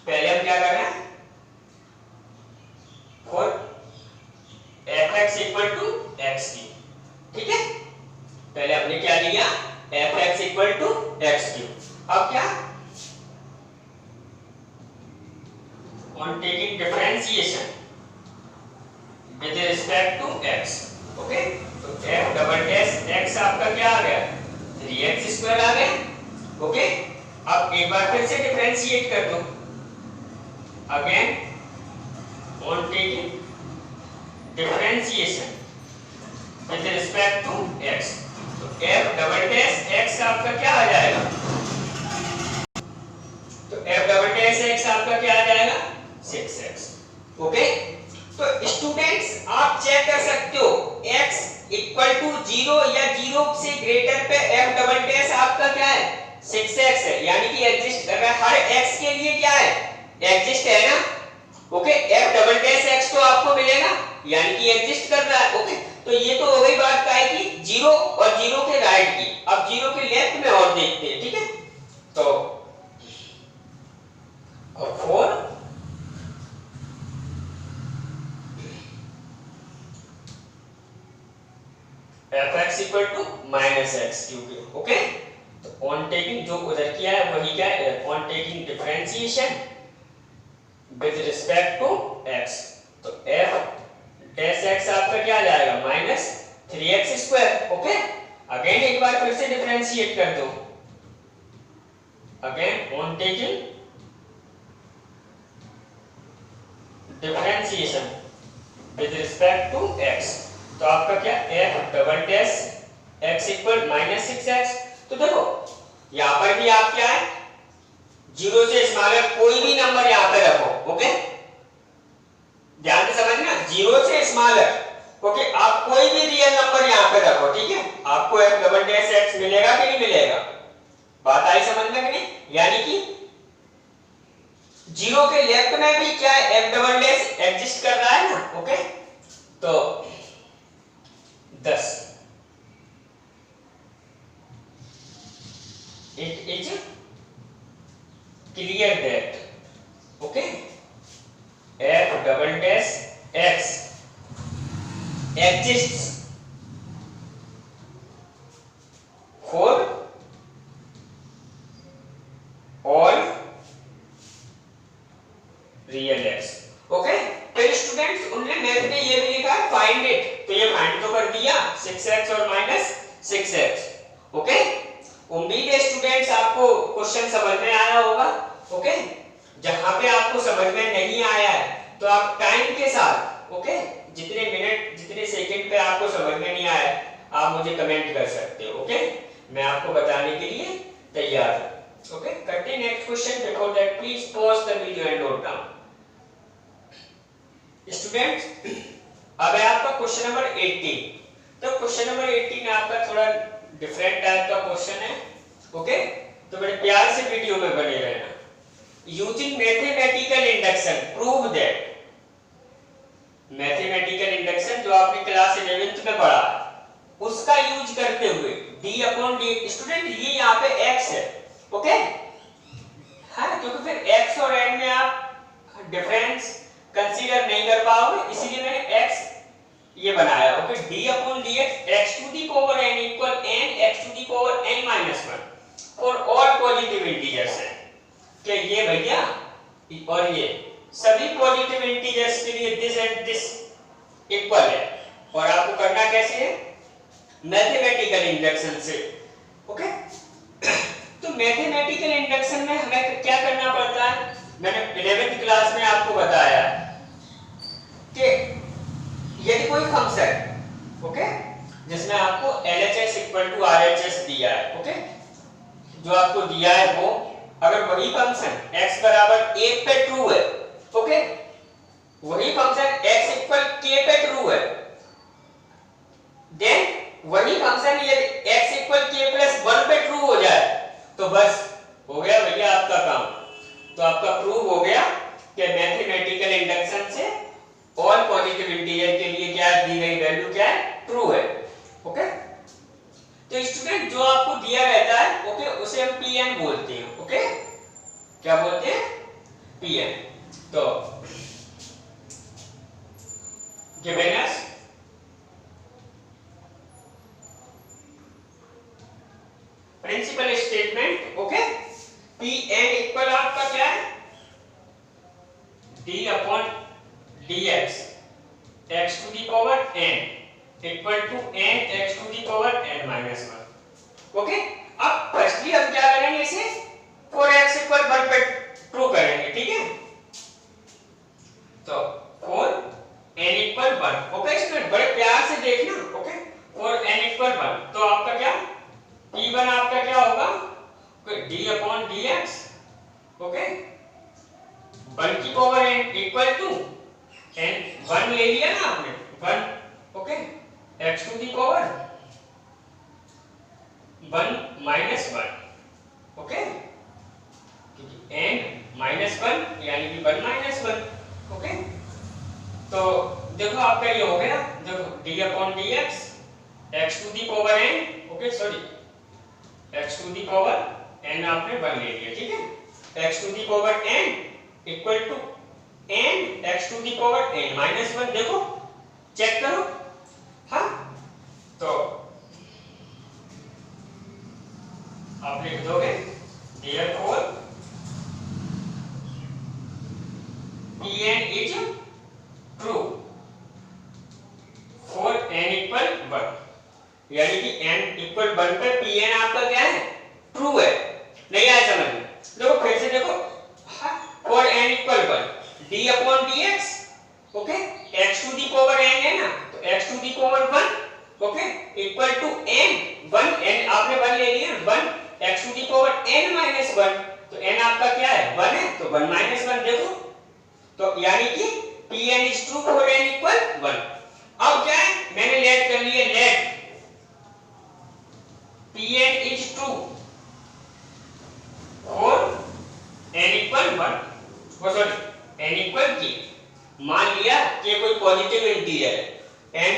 पहले हम क्या कर रहे हैं, for fx equal to x cube. ठीक है, पहले हमने क्या लिया, fx equal to x cube. अब क्या, on taking differentiation with respect to x। Okay, तो f डबल डैश x आपका क्या आ गया, 3x स्क्वायर आ गया। ओके, अब एक बार फिर से डिफरेंशिएट कर दो, again on taking differentiation with respect to x। तो f डबल डैश x आपका क्या आ जाएगा, तो f डबल डैश x आपका क्या आ जाएगा, 6x। ओके, तो स्टूडेंट्स आप चेक कर सकते हो x इक्वल टू 0 या 0 से ग्रेटर पे f डबल डैश आपका क्या है, 6x है, यानी कि एग्जिस्ट कर रहा है। हर x के लिए क्या है, एग्जिस्ट है ना। Okay, f double dash x तो आपको मिलेगा, यानी कि एग्जिस्ट कर रहा है। ओके, तो ये तो हो गई बात क्या है कि 0 और 0 के राइट की। अब 0 के लेफ्ट में और देखते हैं। ठीक है, तो और 4 fx equal to minus x cube. Okay, तो ऑन टेकिंग जो उधर किया है वही क्या है, on taking differentiation with respect to x, तो f डैश x आपका क्या आ जाएगा, minus 3x square. Okay, again एक बार फिर से डिफरेंशिएट कर दो, again on taking differentiation with respect to x, तो आपका क्या f double dash x equal minus 6x। तो देखो यहाँ पर भी आप क्या है, 0 से स्मॉलर कोई भी नंबर यहाँ पे रखो, ओके, ध्यान से समझना, 0 से स्मॉलर, ओके, आप कोई भी रियल नंबर यहाँ पे रखो, ठीक है, आपको f डबल डैश x मिलेगा कि नहीं मिलेगा, बात आई समझ में कि नहीं, यानी कि 0 के लेफ्ट में भी क्या है, f डबल डैश एग्जिस्ट कर रहा है ना, ओके, तो 10 it is clear that, okay, f double dash x exists for all real x, okay. तो स्टूडेंट्स उन्होंने मैथ में ये भी लिखा है फाइंड इट, तो ये फाइंड तो कर दिया 6x और -6x, ओके। उम्मीद है स्टूडेंट्स आपको क्वेश्चन समझ में आया होगा, ओके। जहां पे आपको समझ में नहीं आया है तो आप टाइम के साथ, ओके, जितने मिनट जितने सेकंड पे आपको समझ में नहीं आया आप मुझे कमेंट कर सकते हो, ओके, मैं आपको बताने के लिए तैयार हूं, ओके। करते हैं next question, before that please pause the video and note down. Students अब है आपका क्वेश्चन नंबर 18। तो क्वेश्चन नंबर 18 आपका थोड़ा डिफरेंट टाइप का क्वेश्चन है, ओके, तो बड़े प्यार से वीडियो में बने रहना। Using mathematical induction prove that, mathematical induction जो आपने क्लास 11th में पढ़ा उसका यूज करते हुए d अपॉन d, स्टूडेंट ये यहाँ पे x है, ओके, हाँ, क्योंकि फिर x और n में आप डिफरेंस कंसीडर नहीं कर पाओगे, इसीलिए मैंने x ये बनाया, okay, d upon dx x to the power n equal n x to the power n minus 1 for all positive integers है, कि ये भैया और ये सभी पॉजिटिव इंटीजर्स के लिए दिस एंड दिस इक्वल है, और आपको करना कैसे है, मैथमेटिकल इंडक्शन से, ओके। तो मैथमेटिकल इंडक्शन में हमें क्या करना पड़ता है, मैंने 11th क्लास में आपको बताया कि यदि कोई फंक्शन, ओके, जिसमें आपको LHS इक्वल टू RHS दिया है, ओके, जो आपको दिया है वो अगर वही फंक्शन x बराबर 1 पे ट्रू है, ओके, वही फंक्शन x इक्वल k पे ट्रू है, देन वही फंक्शन यदि x इक्वल k प्लस 1 पे ट्रू हो जाए तो बस हो गया भैया आपका काम, तो आपका प्रूव हो गया कि मैथमेटिकल इंडक्शन से ऑल पॉजिटिव इंटीजर के लिए क्या दी गई वैल्यू क्या है, ट्रू है, ओके। तो स्टूडेंट जो आपको दिया रहता है, ओके, उसे हम Pn बोलते हैं, ओके, क्या बोलते हैं, Pn। तो given us principal statement, okay, Pn equal आपका क्या है, d upon dx x to the power n equal to n x to the power n minus 1, okay. अब फर्स्टली हम क्या करेंगे, इसे for x इक्वल 1 पे ट्रू करेंगे, ठीक है, तो for n equal 1, okay student बड़े प्यार से देखना, ओके, for n इक्वल 1 तो आपका क्या P1 आपका क्या होगा, d अपॉन dx, ओके, 1 की power n equal to n 1 ले लिया ना आपने 1, okay, x to the power 1 minus 1, okay, क्योंकि n माइनस 1 यानी कि 1 माइनस 1, ओके। तो देखो आपका ये हो गया, देखो d upon dx x to the power n, okay, sorry x to the power n आपने 1 ले लिया, ठीक है, x to the power n equal to n x to the power n minus 1, देखो चेक करो, हाँ, तो आप लिख दोगे therefore Pn is true for n equal 1, यानी कि n इक्वल 1 पे Pn आपका क्या है, ट्रू है, नहीं आया समझ में, देखो फिर से देखो, for n equal 1 d upon dx, okay, x to the power n है ना, तो x to the power 1, okay, equal to n 1 n आपने 1 ले लिया, 1 तो 1 माइनस 1 देखो, तो यानी कि Pn is true for n equal 1। अब क्या है, मैंने लेट कर लिया, let Pn is true for n equal 1, sorry n equal k। मान लिया कि कोई पॉजिटिव इंटीजर है एंड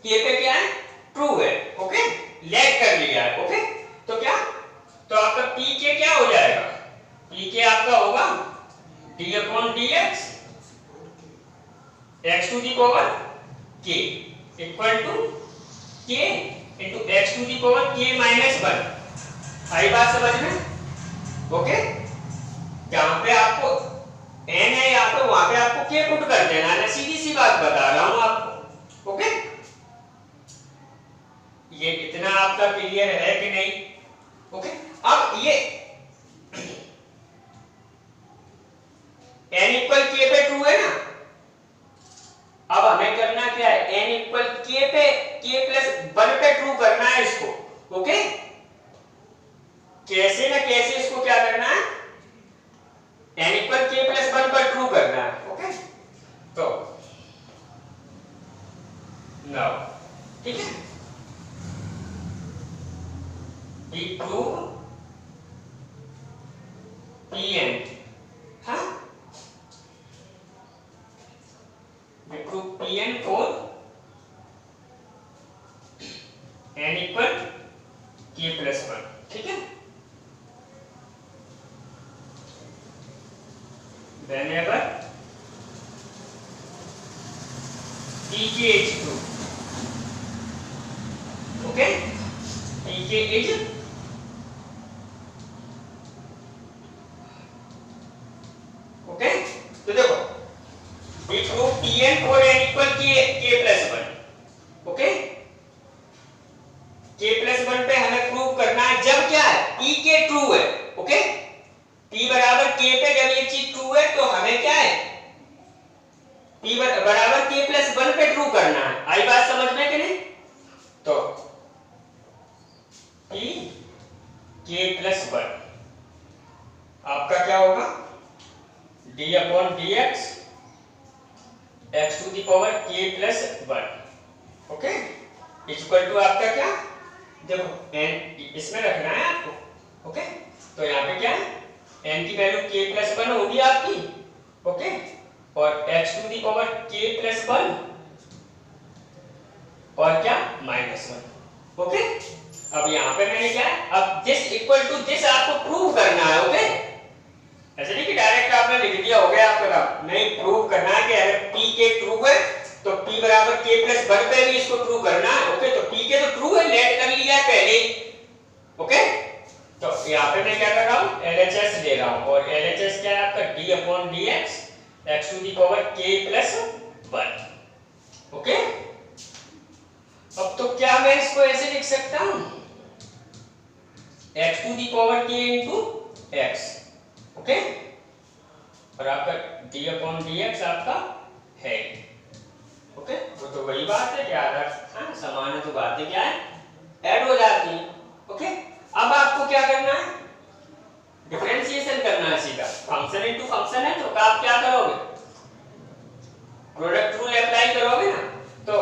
k पे क्या है, ट्रू है, ओके, लेट कर लिया है, ओके। तो क्या, तो आपका pk क्या हो जाएगा, pk आपका होगा d upon dx x to the power k equal to k into x to the power k minus 1। आई बात समझ में, ओके। जहां पे आपको n है यहाँ पे, वहां पे आपको k पुट कर देना है, सीधी सी बात बता रहा हूं आपको, ओके। ये इतना आपका क्लियर है कि नहीं, ओके। अब ये n इक्वल k पे ट्रू है ना, अब हमें करना क्या है, n इक्वल k पे k प्लस 1 पे ट्रू करना है इसको, ओके। कैसे ना कैसे इसको क्या करना है, n इक्वल k प्लस 1 पर ट्रू करना है, ओके। तो नाउ ठीक है, we prove Pn, हाँ, we prove Pn for n equal k plus 1, ठीक है। whenever pk is true, okay, pk is okay. तो देखो we prove Pn for n equal k plus 1, okay. k plus 1 पे हमें prove करना है जब क्या है, pk ट्रू है, ओके। p बराबर k पे जब ये चीज ट्रू है तो हमें क्या है, p बराबर k plus 1 पे ट्रू करना है। आई बात समझ में कि नहीं, तो p k plus 1 आपका क्या होगा, d upon dx x to the power k plus 1, okay, equal to आपका क्या, देखो n इसमें रखना है आपको, ओके। तो यहाँ पे क्या है, n की वैल्यू k प्लस 1 होगी आपकी, ओके, और x to the power k plus 1 और क्या माइनस 1, ओके। अब यहाँ पे मैंने क्या है, अब दिस इक्वल टू दिस आपको प्रूव करना है, ओके। ऐसे नहीं कि डायरेक्ट आपने लिख दिया हो गया आपका काम, नहीं, प्रूव करना है कि अगर p के ट्रू है तो p बराबर k प्लस 1 पे भी इसको ट्रू करना है, ओके। तो p के तो ट्रू है, लेट कर लिया है पहले, ओके। तो यहाँ पे मैं क्या कर रहा हूँ, LHS ले रहा हूँ, और LHS क्या है आपका, d upon dx x to the power k plus 1, okay. अब तो क्या मैं इसको ऐसे लिख सकता हूँ, x to the power k into x, okay, और आपका d अपॉन dx आपका है, ओके। वो तो वही बात है, क्या हाँ, समान तो बातें क्या है, ऐड हो जाती है, ओके। अब आपको क्या करना है, डिफरेंशिएशन करना है सीधा, फंक्शन इनटू फंक्शन है, तो आप क्या करोगे, प्रोडक्ट रूल अप्लाई करोगे ना। तो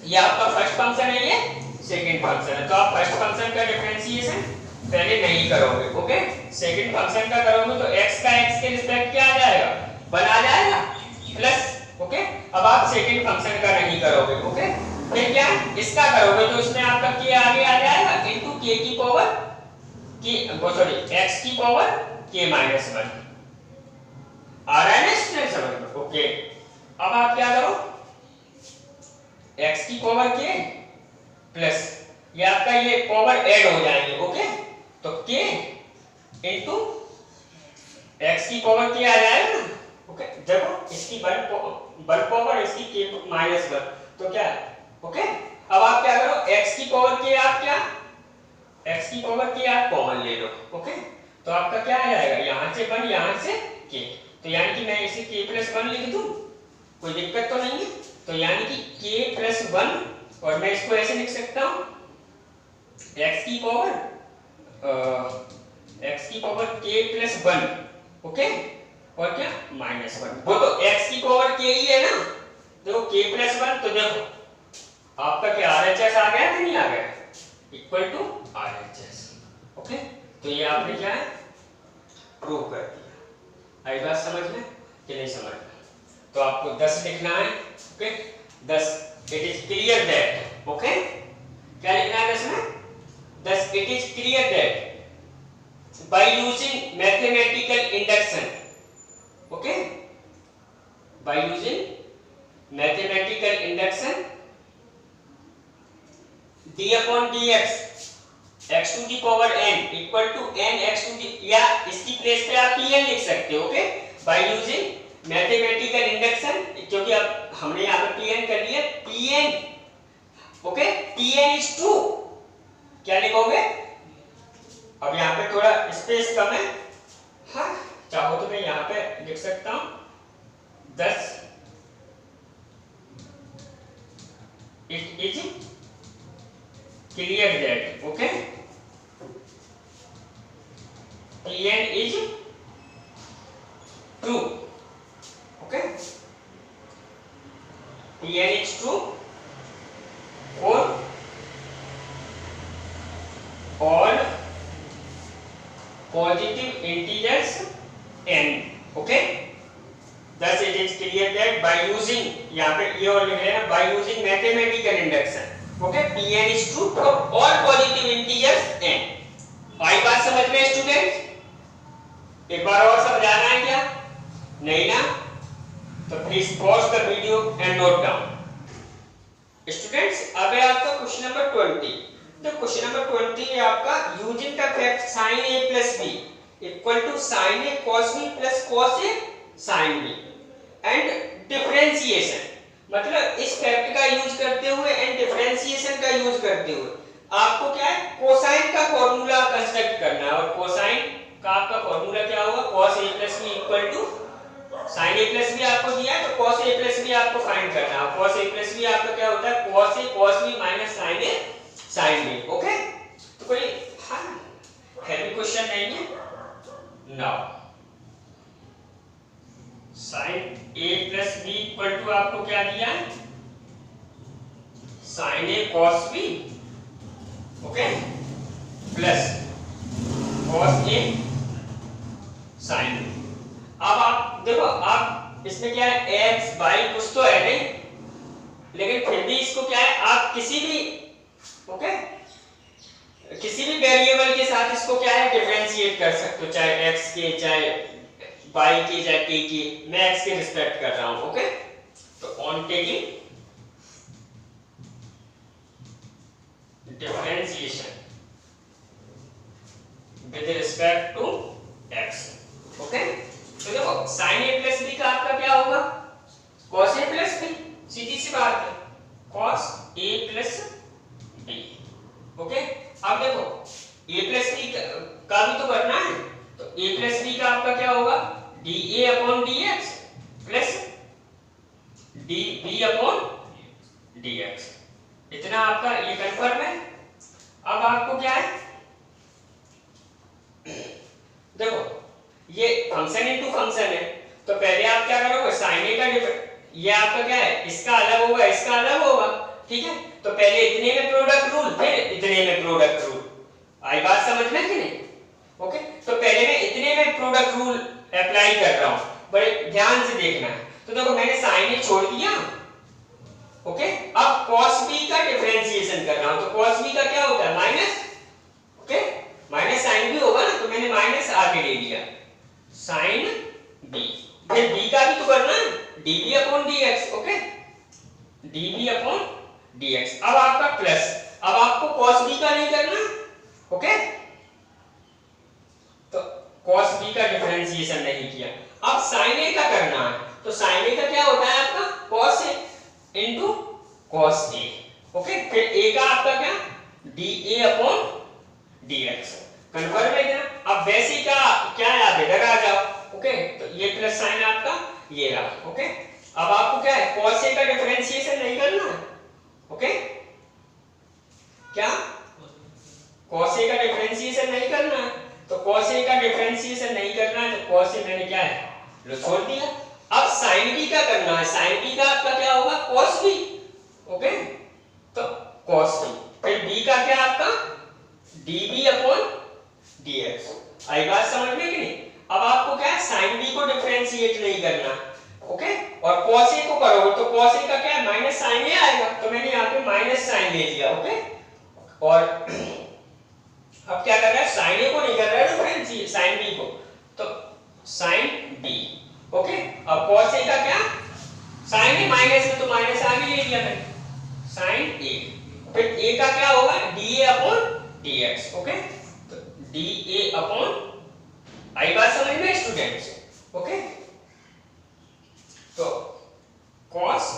ये आपका फर्स्ट फंक्शन है, ये सेकंड फंक्शन है, तो आप फर्स्ट फंक्शन का डिफरेंशिएशन पहले नहीं करोगे, ओके। सेकंड फंक्शन का करोगे तो x का x के रिस्पेक्ट क्या आ जाएगा, 1 आ जाएगा प्लस, ओके। अब आप सेकंड फंक्शन का नहीं करोगे, ओके। फिर क्या इसका करोगे तो इसमें आपका k आगे आ जाएगा इनटू k की पावर k, सॉरी x की पावर k माइनस 1 आ रहा है ना इसमें, समझ में, ओके। अब आप क्या करो, x की पावर k प्लस ये आपका ये पावर ऐड हो जाएंगे, ओके। तो k इनटू x की पावर k आ जाएगा ना, ओके। देखो इसकी 1 पावर, इसकी k माइनस 1, तो क्या है, ओके। अब आप क्या करो, x की पावर k आप क्या, x की पावर k आप कॉमन ले लो, ओके। तो आपका क्या आ जाएगा, यहाँ से 1 यहाँ से k, तो यानी कि मैं इसे k प्लस 1 लिख दूं, कोई दिक्कत तो नहीं है। तो यानी कि k प्लस 1, और मैं इसको ऐसे लिख सकता हूँ x की पावर x की पावर k प्लस 1, ओके, और क्या -1, वो तो x की पावर k ही है ना, देखो k प्लस 1, तो देखो आपका क्या RHS आ गया कि नहीं आ गया, इक्वल टू RHS, ओके। तो ये आपने क्या है प्रूव कर दिया। आई बात समझ में कि नहीं समझ में? तो आपको 10 लिखना है, okay, 10 it is clear that, okay, क्या लिखना है 10 में, 10 it is clear that by using mathematical induction, okay, by using mathematical induction d upon dx x to the power n equal to n x to the, या इसकी place पे आप pn लिख सकते हो, okay, by using mathematical induction, क्योंकि अब हमने यहाँ पे pn कर लिया, pn, okay, pn is true, क्या लिखोगे, अब यहाँ पे थोड़ा स्पेस कम है, हाँ चाहो तो मैं यहाँ पे लिख सकता हूँ 10 it is clear that, okay, pn is true, okay, pn is true for all positive integers n, okay, thus it is clear that by using, यहाँ पे ये और लिख लेना, by using mathematical induction, okay, pn is true for all positive integers n। आई बात समझ में student, एक बार और समझाना है क्या, नहीं ना, तो please pause the video and note down. Students अब है आपका क्वेश्चन नंबर 20। तो क्वेश्चन नंबर 20 है आपका using the fact sin a plus b equal to sin a cos b plus cos a sin b and differentiation, मतलब इस fact का use करते हुए एंड डिफरेंशिएशन का यूज करते हुए आपको क्या है कोसाइन का फॉर्मूला कंस्ट्रक्ट करना है, और कोसाइन का आपका फॉर्मूला क्या होगा, cos a plus b equal to sin a plus b आपको दिया है, तो cos a plus b आपको फाइंड करना है। cos a plus b आपका क्या होता है, cos a cos b minus sin a sin b, okay, तो कोई हैवी क्वेश्चन नहीं है। Now sin a plus b equal to आपको क्या दिया है, sin a cos b, okay, plus cos a sin b। अब आप देखो, आप इसमें क्या है x y कुछ तो है नहीं, लेकिन फिर भी इसको क्या है आप किसी भी, ओके, किसी भी वेरिएबल के साथ इसको क्या है डिफरेंशिएट कर सकते हो, चाहे x के, चाहे y के, चाहे t के, मैं x के रिस्पेक्ट कर रहा हूं, ओके, तो on taking differentiation with respect to x, okay, तो देखो sin a plus b का आपका क्या होगा, cos a plus b, सीधी सी बात है, cos a plus b, okay. अब देखो a plus b का भी तो करना है, तो a plus b का आपका क्या होगा, dA upon dx plus dB upon dx, इतना आपका ये कंफर्म है। अब आपको क्या है, देखो ये फंक्शन इनटू फंक्शन है, तो पहले आप क्या करोगे, sin a का ये आपका क्या है, इसका अलग होगा, इसका अलग होगा, ठीक है, तो पहले इतने में प्रोडक्ट रूल, फिर इतने में प्रोडक्ट रूल, आई बात समझ में कि नहीं, ओके, तो पहले मैं इतने में प्रोडक्ट रूल अप्लाई कर रहा हूं, बड़े ध्यान से देखना है। तो देखो मैंने sin a छोड़ दिया, ओके, अब cos b का डिफरेंशिएशन कर रहा हूं, तो cos b का क्या होता है minus, okay, minus sin b होगा ना, तो मैंने माइनस आगे ले लिया sin b, फिर b का भी तो करना है, dB upon dx, okay, dB upon dx। अब आपका प्लस, अब आपको cos b का नहीं करना, ओके, तो cos b का डिफरेंशिएशन नहीं किया, अब sin a का करना है, तो sin a का क्या होता है आपका cos a into cos a, okay, फिर a का आपका क्या dA upon dx, कन्वर्ट है क्या, अब वैसे ही क्या है आप इधर आ जाओ, ओके, तो ये प्लस साइन आपका ये रहा, ओके, अब आपको क्या है cos a का डिफरेंशिएशन नहीं करना है, ओके, क्या cos a का डिफरेंशिएशन नहीं करना है, तो cos A का डिफरेंशिएशन नहीं करना है तो cos A मैंने क्या है लो छोड़ दिया। अब sin B का करना है, sin B का आपका क्या होगा cos B, ओके तो cos B, फिर B का क्या आपका dB अपॉन dx। आई बात समझ में कि नहीं? अब आपको क्या है sin B को डिफरेंशिएट नहीं करना, ओके और cos A को करोगे तो cos A का क्या है माइनस sin A आएगा, तो मैंने यहाँ पे माइनस sin ले लिया, ओके और अब क्या कर रहा है sin A को नहीं कर रहा है डिफरेंशिएट sin B को, तो sin B, ओके अब cos A का क्या sin A माइनस में तो माइनस आगे ले लिया मैंने sin A, फिर A का क्या होगा dA अपॉन dx, ओके तो dA अपॉन, आई बात समझ में स्टूडेंट्स, ओके तो cos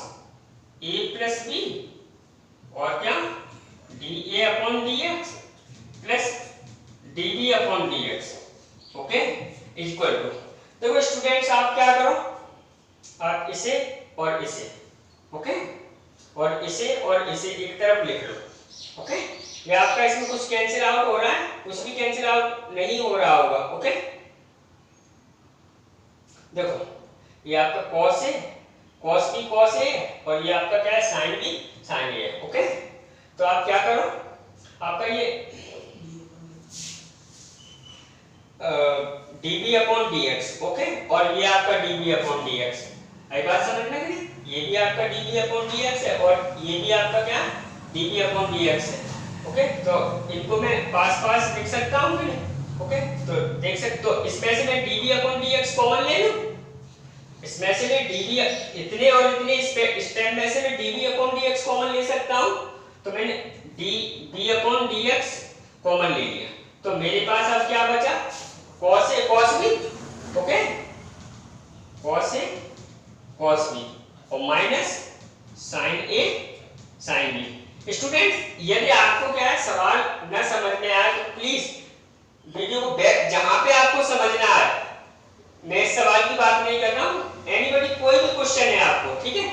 A प्लस B और क्या dA upon dx plus dB upon dx, okay equal to, देखो स्टूडेंट्स आप क्या करो आप इसे और इसे, ओके और इसे एक तरफ लिख लो, ओके ये आपका इसमें कुछ कैंसिल आउट हो रहा है, कुछ भी कैंसिल आउट नहीं हो रहा होगा, ओके देखो ये आपका cos A cos B cos A और ये आपका क्या है sin B sin A है, ओके तो आप क्या करो आपका ये dB अपॉन dx, ओके और ये आपका dB अपॉन dx, आई बात समझ में नहीं? ये भी आपका dB अपॉन dx है और ये भी आपका क्या dB अपॉन dx है, ओके तो इनको मैं पास पास लिख सकता हूँ कि नहीं, ओके तो देख सकते तो इसमें से मैं dB अपॉन dx कॉमन ले लूँ, इसमें से मैं dB इतने और इतने स्टेप में से मैं dB अपॉन dx कॉमन ले सकता हूँ, तो मैंने dB अपॉन dx कॉमन ले लिया, तो मेरे पास अब क्या बचा cos A cos B, okay cos A cos B और minus sin A sin B। Student यदि आपको क्या है सवाल न समझ में आए तो प्लीज वीडियो को बैक जहां पे आपको समझना है, मैं इस सवाल की बात नहीं कर रहा हूं, एनीबॉडी कोई भी क्वेश्चन है आपको, ठीक है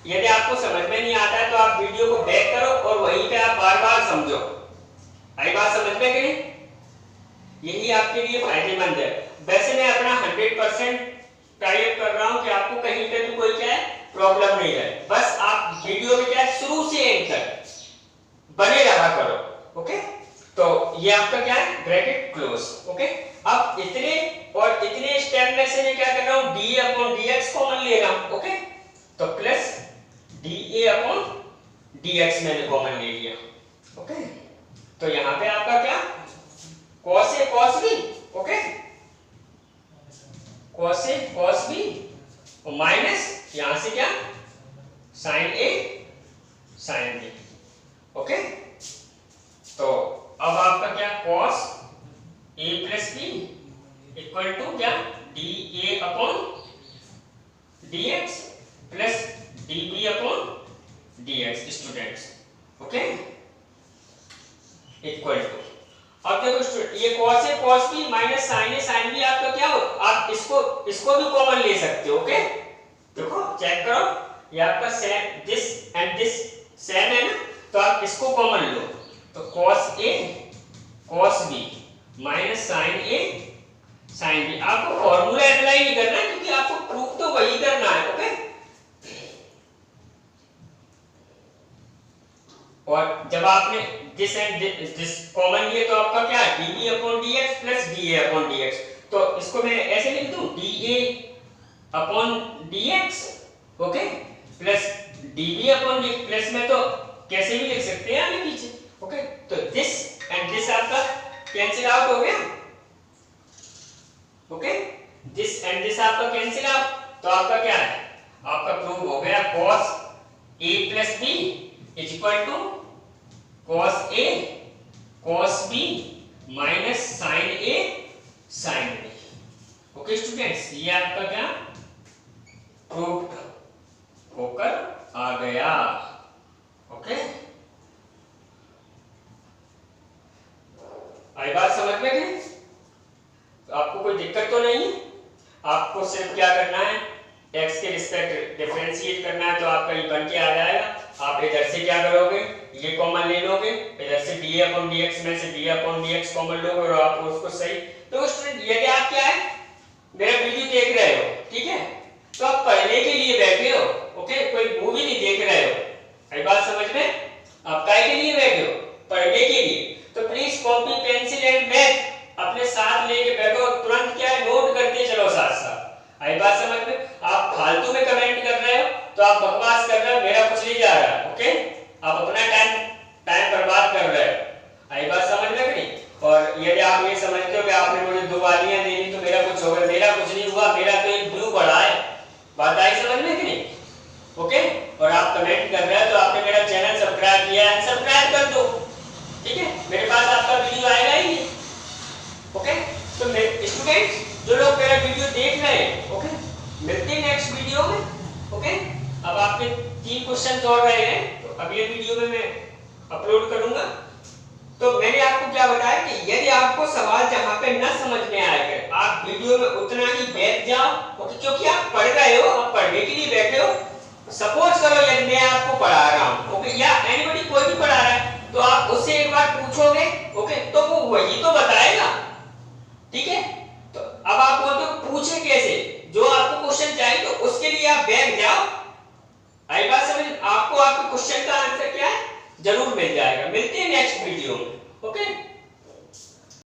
यदि आपको समझ में नहीं आता है तो आप वीडियो को बैक करो और वहीं पे आप बार बार समझो, आई बात समझ में कि नहीं? यही आपके लिए फायदेमंद है। वैसे मैं अपना 100% टाइप कर रहा हूं कि आपको कहीं पे भी कोई क्या है प्रॉब्लम नहीं है, बस आप वीडियो में क्या शुरू से एंड तक बने रहा करो, ओके तो ये आपका क्या है ब्रैकेट क्लोज, ओके अब इतने और इतने स्टेप में से मैं क्या कर रहा हूं d अपॉन dx कॉमन ले रहा हूं, ओके तो प्लस dA अपॉन dx मैंने कॉमन ले लिया, ओके तो यहां पे आपका क्या cos A cos B, okay cos A cos B और माइनस यहां से क्या sin A sin B, okay तो अब आपका क्या cos A plus B equal to क्या dA upon dx plus dB upon dx students, okay equal to, अब देखो स्टूडेंट ये cos A cos B minus sin A sin B आपका क्या हो, आप इसको भी कॉमन ले सकते हो, ओके देखो चेक करो ये आपका same this and this same है ना, तो आप इसको कॉमन लो तो cos A cos B minus sin A sin B, आपको फॉर्मूला अप्लाई नहीं करना है क्योंकि आपको प्रूफ तो वही करना है, ओके और जब आपने दिस एंड दिस कॉमन लिए तो आपका क्या है dB upon dx plus dA upon dx, तो इसको मैं ऐसे लिख दूं dA upon dx, okay plus dB upon dx, plus में तो कैसे भी लिख सकते हैं आगे पीछे, ओके तो दिस एंड दिस आपका कैंसिल आउट हो गया, ओके दिस एंड दिस आपका कैंसिल आउट, तो आपका क्या है आपका प्रूव हो गया cos A plus B is equal to cos A cos B minus sin A sin B, okay students ये आपका क्या प्रूव्ड होकर आ गया, ओके आई बात समझ में गई? तो आपको कोई दिक्कत तो नहीं है, आपको सिर्फ क्या करना है x के रिस्पेक्ट डिफरेंशिएट करना है तो आपका ये बन के आ जाएगा आप इधर से क्या करोगे, ये कॉमन ले लोगे, इधर से dA/dx में से dA/dx कॉमन लोगे और आप उसको सही। तो स्टूडेंट यदि आप क्या है मेरा वीडियो देख रहे हो, ठीक है, तो आप पढ़ने के लिए बैठे हो, ओके, कोई मूवी नहीं देख रहे हो, है बात समझ में? आप काय के लिए बैठे हो, पढ़ने के लिए। तो please copy pencil and math अपने साथ लेके बैठो, तुरंत क्या है नोट करते चलो साथ साथ, है बात समझ में? आप फालतू में कमेंट कर रहे हो तो आप बकवास कर रहे हो, मेरा कुछ नहीं जा रहा, ओके, आप अपना टाइम बर्बाद कर रहे हो, है बात समझ में कि नहीं? और यदि आप ये समझते हो कि आपने मुझे 2 गालियां दे दी तो मेरा कुछ होगा, मेरा कुछ नहीं हुआ, मेरा तो एक ब्लू पड़ा है, बात आई समझ में कि नहीं? ओके, और आप कमेंट कर रहे हो तो आपने मेरा चैनल सब्सक्राइब किया है, सब्सक्राइब कर दो, ठीक है, मेरे पास आपका वीडियो आएगा ही नहीं, ओके। तो स्टूडेंट्स जो लोग मेरा वीडियो देख रहे हैं, ओके, मिलते हैं नेक्स्ट वीडियो में, ओके। अब आपके 3 क्वेश्चन और रहे हैं, तो अगले वीडियो में मैं अपलोड करूंगा। तो मैंने आपको क्या बताया कि यदि आपको सवाल जहां पे न समझ में आएगा आप वीडियो में उतना ही बैठ जाओ, ओके, क्योंकि आप पढ़ रहे हो, आप पढ़ने के लिए बैठे हो। सपोज करो यदि मैं आपको पढ़ा रहा हूं, ओके, या एनीबॉडी कोई भी पढ़ा रहा है, तो आप उससे एक बार पूछोगे, ओके, तो वो वही तो बताएगा, ठीक है। तो अब आप बोलते हो पूछे कैसे, जो आपको क्वेश्चन चाहिए तो उसके लिए आप बैठ जाओ, आई बात समझ? आपको आपके क्वेश्चन का आंसर क्या है जरूर मिल जाएगा। मिलते हैं नेक्स्ट वीडियो में, ओके।